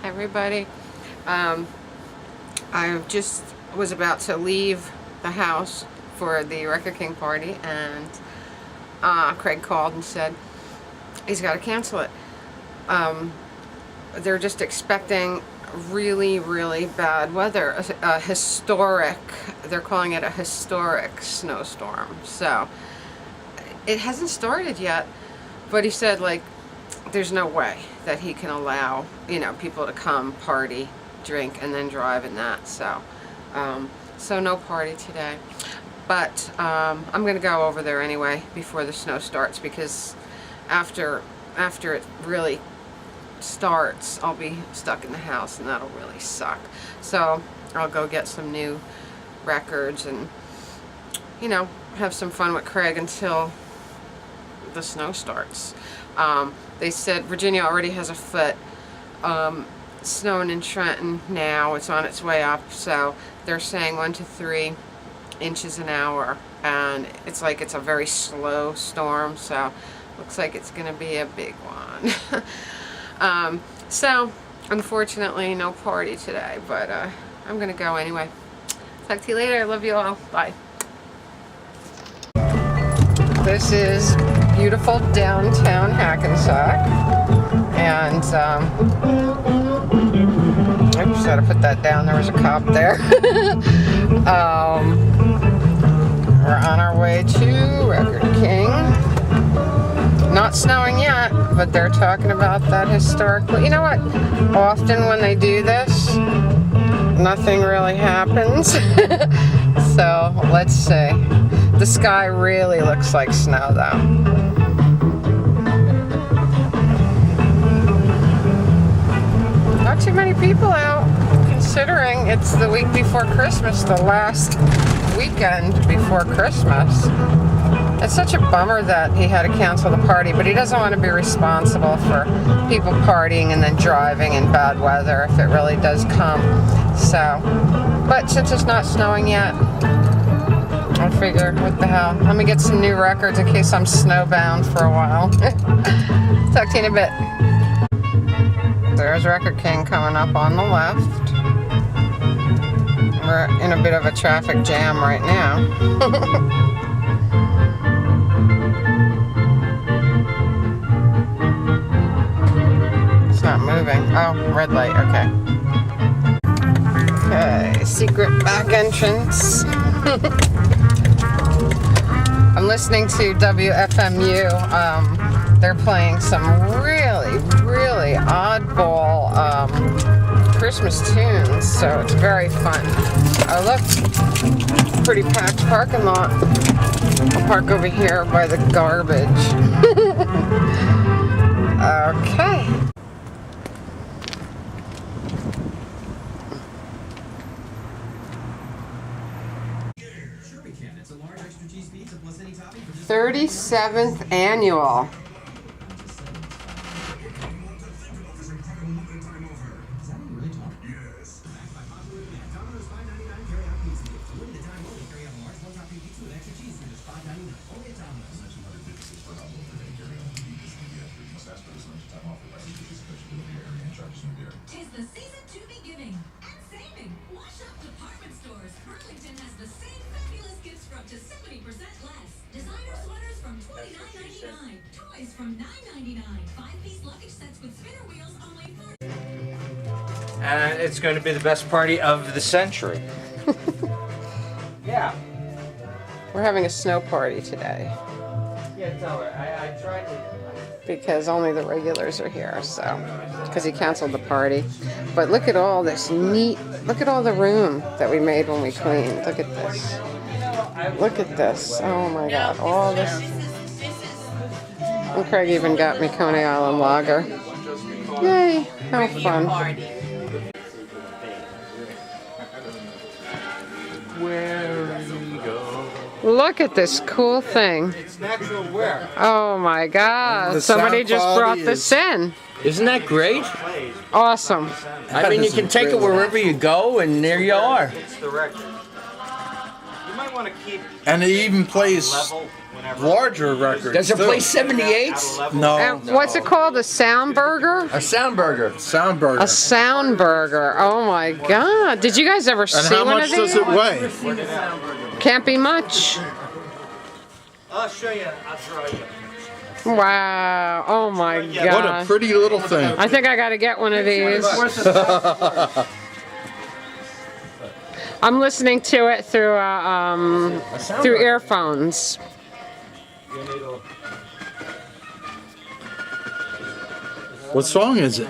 Everybody. I just was about to leave the house for the Record King party, and Craig called and said he's got to cancel it. They're just expecting really, really bad weather, a historic, they're calling it a historic snowstorm. So it hasn't started yet, but he said, like, there's no way that he can allow, you know, people to come, party, drink, and then drive and that. So so no party today. But I'm gonna go over there anyway before the snow starts, because after it really starts, I'll be stuck in the house, and that'll really suck. So I'll go get some new records and, you know, have some fun with Craig until the snow starts. They said Virginia already has a foot. Snowing in Trenton now, it's on its way up, so they're saying 1 to 3 inches an hour, and it's like it's a very slow storm, so looks like it's gonna be a big one. So unfortunately no party today, but I'm gonna go anyway. Talk to you later. I love you all. Bye. This is beautiful downtown Hackensack, and oops, gotta put that down. There was a cop there. We're on our way to Record King. Not snowing yet, but they're talking about that historical. You know what? Often when they do this, nothing really happens. So let's see. The sky really looks like snow, though. Not too many people out, considering it's the week before Christmas, the last weekend before Christmas. It's such a bummer that he had to cancel the party, but he doesn't want to be responsible for people partying and then driving in bad weather if it really does come. So, but since it's not snowing yet, I figure, what the hell. Let me get some new records in case I'm snowbound for a while. Talk to you in a bit. There's Record King coming up on the left. We're in a bit of a traffic jam right now. Not moving. Oh, red light. Okay. Okay, secret back entrance. I'm listening to WFMU. They're playing some really, really oddball Christmas tunes, so it's very fun. Oh, look, pretty packed parking lot. I'll park over here by the garbage. Okay. It's a large extra cheese pizza plus any topping for just 37th annual. Tis the season to be giving and saving. Wash up department stores. Burlington has the same fabulous gifts for up to 70% less. Designer sweaters from $29.99. Toys from $9.99. 5-piece luggage sets with spinner wheels only $4. And it's going to be the best party of the century. Yeah. We're having a snow party today Yeah, tell her. I tried to... because only the regulars are here, so, because he canceled the party. But look at all this neat, look at all the room that we made when we cleaned. Look at this. Look at this. Oh my God, all this. And Craig even got me Coney Island Lager. Yay, how fun. Where we go. Look at this cool thing. It's natural wear. Oh my God, somebody just brought this in. Isn't that great? Awesome. I mean, you can take it wherever you go, and there you are. It's the record. You might want to keep And it even plays level when larger records. Does it too. play 78s? No. And what's it called? A sound burger? A sound burger. Soundburger. A sound burger. Oh my God! Did you guys ever And see how one much of these? does it weigh? Can't be much. I'll show you. I'll draw you. Wow! Oh my What a God! pretty little thing. I think I got to get one of these. I'm listening to it through through earphones. What song is it?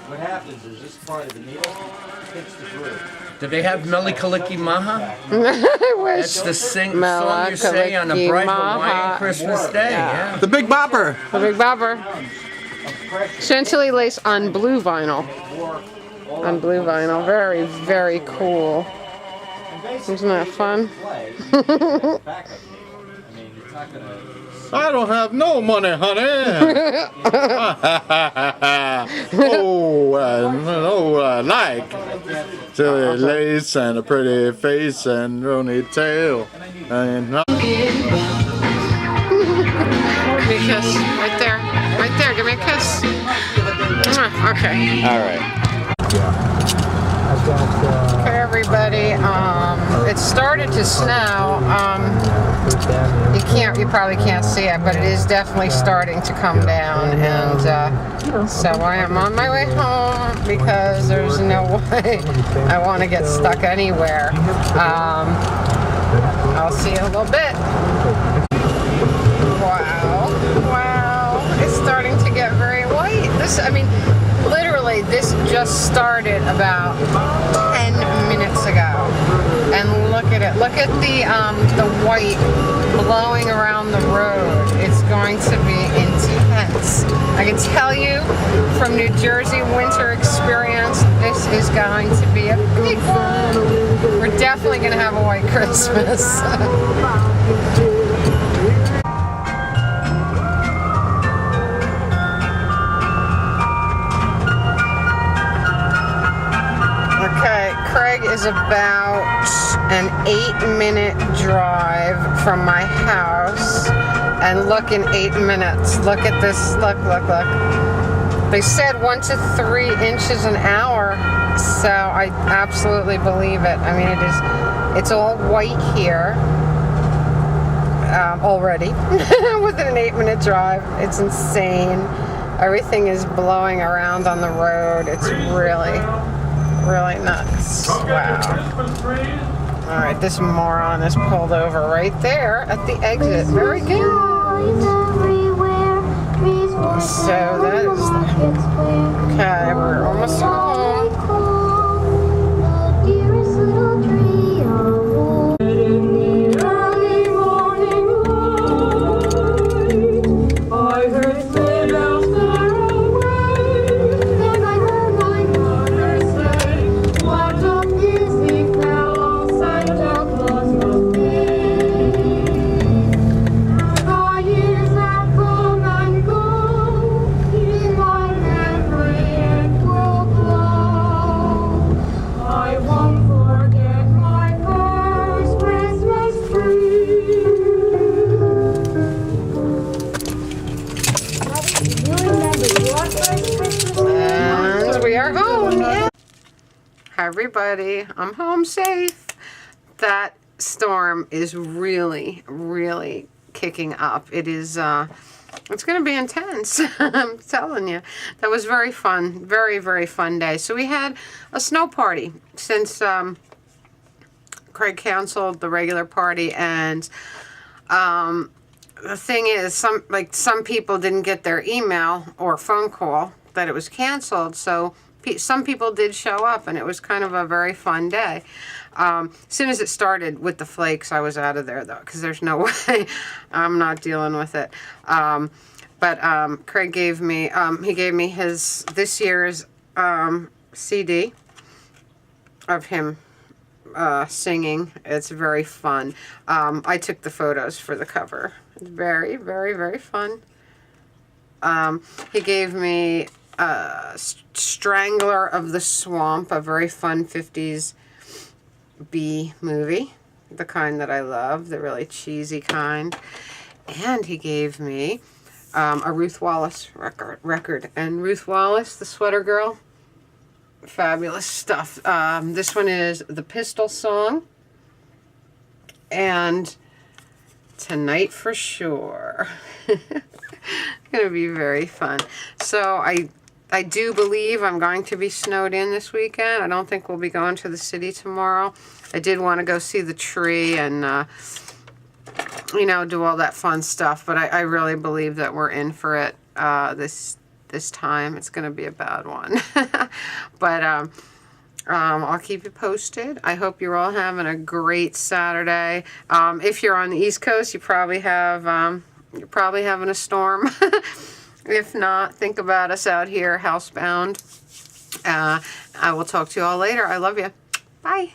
What happens is this part of the needle hits the groove. Do they have Melikaliki Maha? I wish. That's the song you say on a bright Hawaiian Christmas day. Yeah. The Big Bopper. The Big Bopper. Chantilly lace on blue vinyl. On blue vinyl. Very, very cool. Isn't that fun? I don't have no money, honey. Like silly lace and a pretty face and only tail. And Give me a kiss. Right there. Right there. Give me a kiss. Okay. All right. Hey everybody. It started to snow. You probably can't see it, but it is definitely starting to come down, and so I am on my way home because there's no way I want to get stuck anywhere. I'll see you in a little bit. Wow, it's starting to get very white. Literally, this just started about 10 minutes ago. And look at it. Look at the white blowing around the road. It's going to be intense. I can tell you from New Jersey winter experience, this is going to be a big one. We're definitely going to have a white Christmas. Okay, Craig is about an 8-minute drive from my house, and look, in 8 minutes, look at this, look. They said 1 to 3 inches an hour, so I absolutely believe it. I mean, it's all white here already within an 8-minute drive. It's insane. Everything is blowing around on the road. It's really nuts. Wow. Alright, this moron is pulled over right there at the exit. Very good. So that is okay, we're almost home. And we are home. Yeah. Hi everybody, I'm home safe. That storm is really kicking up. It is it's going to be intense. I'm telling you. That was very fun. Very fun day. So we had a snow party since Craig canceled the regular party, and the thing is, some people didn't get their email or phone call that it was canceled, so some people did show up, and it was kind of a very fun day. As soon as it started with the flakes, I was out of there, though, because there's no way I'm not dealing with it. But Craig gave me, he gave me this year's CD of him singing. It's very fun. I took the photos for the cover. It's very fun. He gave me Strangler of the Swamp, a very fun 50s B movie. the kind that I love, the really cheesy kind. And he gave me a Ruth Wallace record. And Ruth Wallace, the sweater girl, fabulous stuff. This one is The Pistol Song and Tonight for Sure. It's going to be very fun. So I do believe I'm going to be snowed in this weekend. I don't think we'll be going to the city tomorrow. I did want to go see the tree and, you know, do all that fun stuff. But I really believe that we're in for it this time. It's going to be a bad one. But I'll keep you posted. I hope you're all having a great Saturday. If you're on the East Coast, you probably have you're probably having a storm. If not, think about us out here, housebound. I will talk to you all later. I love you. Bye.